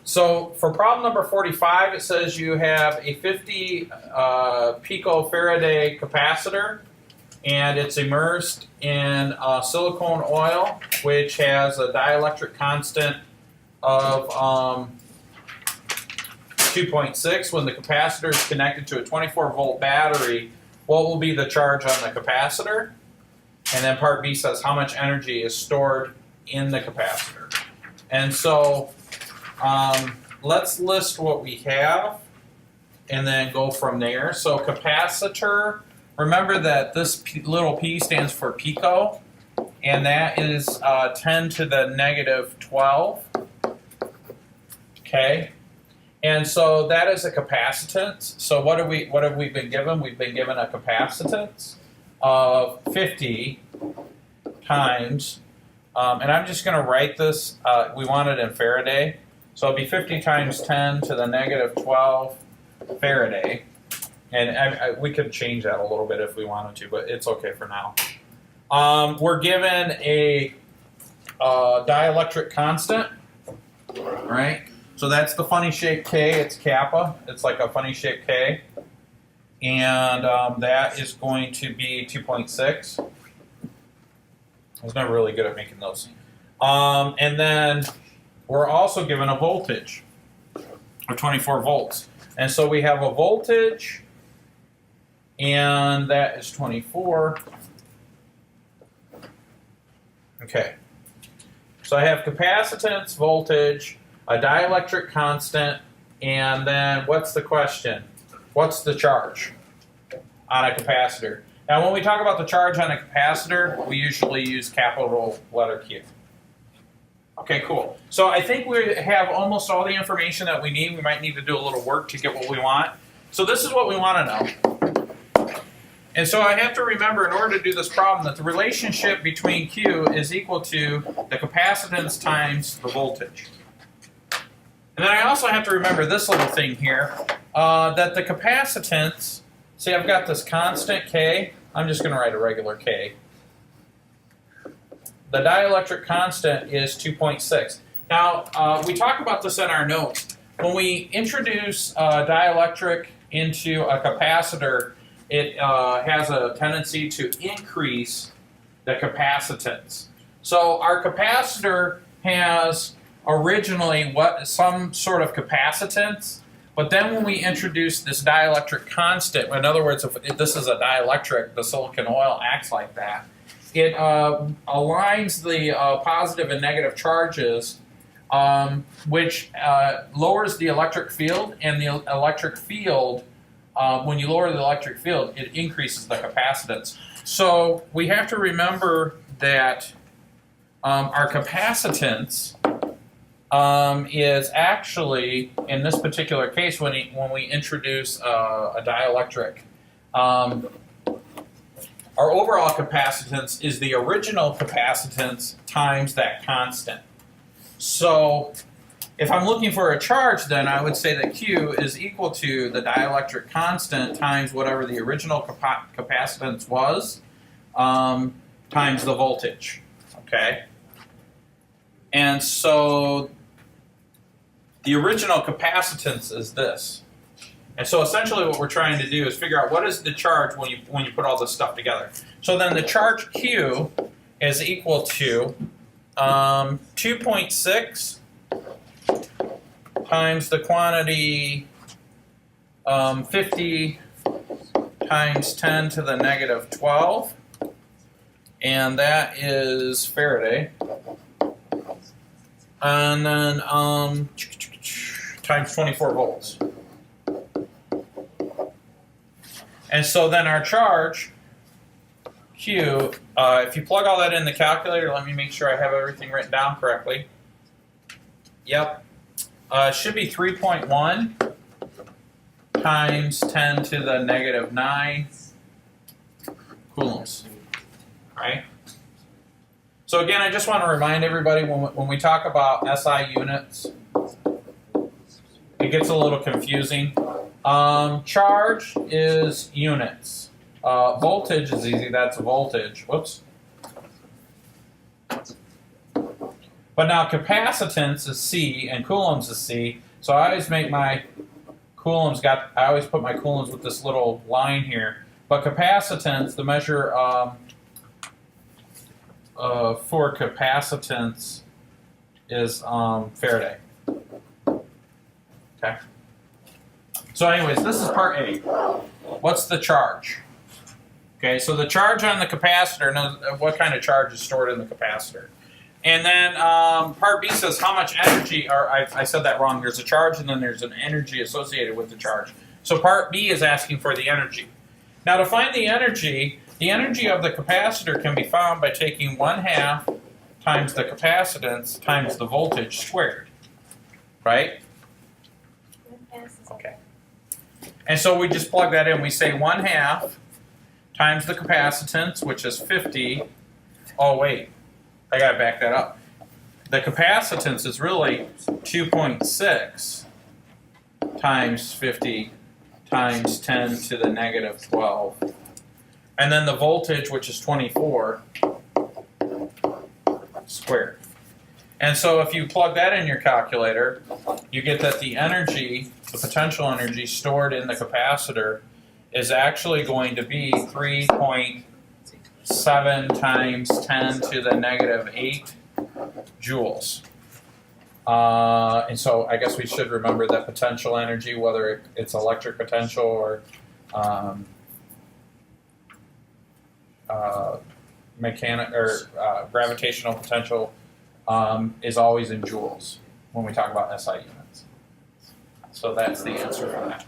So for problem number 45, it says you have a 50 picofaraday capacitor, and it's immersed in silicone oil, which has a dielectric constant of 2.6. When the capacitor is connected to a 24-volt battery, what will be the charge on the capacitor? And then part B says how much energy is stored in the capacitor. And so let's list what we have and then go from there. So capacitor, remember that this little p stands for pico, and that is 10 to the negative 12. Okay, and so that is a capacitance. So what have we been given? We've been given a capacitance of 50 times, and I'm just going to write this. We want it in Faraday, so it'll be 50 times 10 to the negative 12 Faraday. And we could change that a little bit if we wanted to, but it's okay for now. We're given a dielectric constant, right? So that's the funny shaped K. It's kappa. It's like a funny shaped K. And that is going to be 2.6. I was never really good at making those. And then we're also given a voltage of 24 volts. And so we have a voltage, and that is 24. Okay. So I have capacitance, voltage, a dielectric constant, and then what's the question? What's the charge on a capacitor? Now when we talk about the charge on a capacitor, we usually use capital letter Q. Okay, cool. So I think we have almost all the information that we need. We might need to do a little work to get what we want. So this is what we want to know. And so I have to remember, in order to do this problem, that the relationship between Q is equal to the capacitance times the voltage. And then I also have to remember this little thing here, that the capacitance, see I've got this constant K. I'm just going to write a regular K. The dielectric constant is 2.6. Now, we talk about this in our notes. When we introduce dielectric into a capacitor, it has a tendency to increase the capacitance. So our capacitor has originally some sort of capacitance, but then when we introduce this dielectric constant, in other words, if this is a dielectric, the silicon oil acts like that. It aligns the positive and negative charges, which lowers the electric field, and the electric field, when you lower the electric field, it increases the capacitance. So we have to remember that our capacitance is actually, in this particular case, when we introduce a dielectric, our overall capacitance is the original capacitance times that constant. So if I'm looking for a charge, then I would say that Q is equal to the dielectric constant times whatever the original capacitance was, times the voltage. Okay? And so the original capacitance is this. And so essentially what we're trying to do is figure out what is the charge when you put all this stuff together. So then the charge Q is equal to 2.6 times the quantity 50 times 10 to the negative 12. And that is Faraday. And then times 24 volts. And so then our charge, Q, if you plug all that in the calculator, let me make sure I have everything written down correctly. Yep. Should be 3.1 times 10 to the negative 9 coulombs. Right? So again, I just want to remind everybody, when we talk about SI units, it gets a little confusing. Charge is units. Voltage is easy, that's voltage. Whoops. But now capacitance is C and coulombs is C. So I always make my coulombs I always put my coulombs with this little line here. But capacitance, the measure for capacitance is Faraday. Okay. So anyways, this is part A. What's the charge? Okay, so the charge on the capacitor, what kind of charge is stored in the capacitor. And then part B says how much energy, or I said that wrong, there's a charge and then there's an energy associated with the charge. So part B is asking for the energy. Now to find the energy of the capacitor can be found by taking 1/2 times the capacitance times the voltage squared, right? Okay. And so we just plug that in. We say 1/2 times the capacitance, which is 50. Oh, wait. I got to back that up. The capacitance is really 2.6 times 50 times 10 to the negative 12. And then the voltage, which is 24, squared. And so if you plug that in your calculator, you get that the energy, the potential energy stored in the capacitor is actually going to be 3.7 times 10 to the negative 8 joules. And so I guess we should remember that potential energy, whether it's electric potential or gravitational potential, is always in joules when we talk about SI units. So that's the answer for that.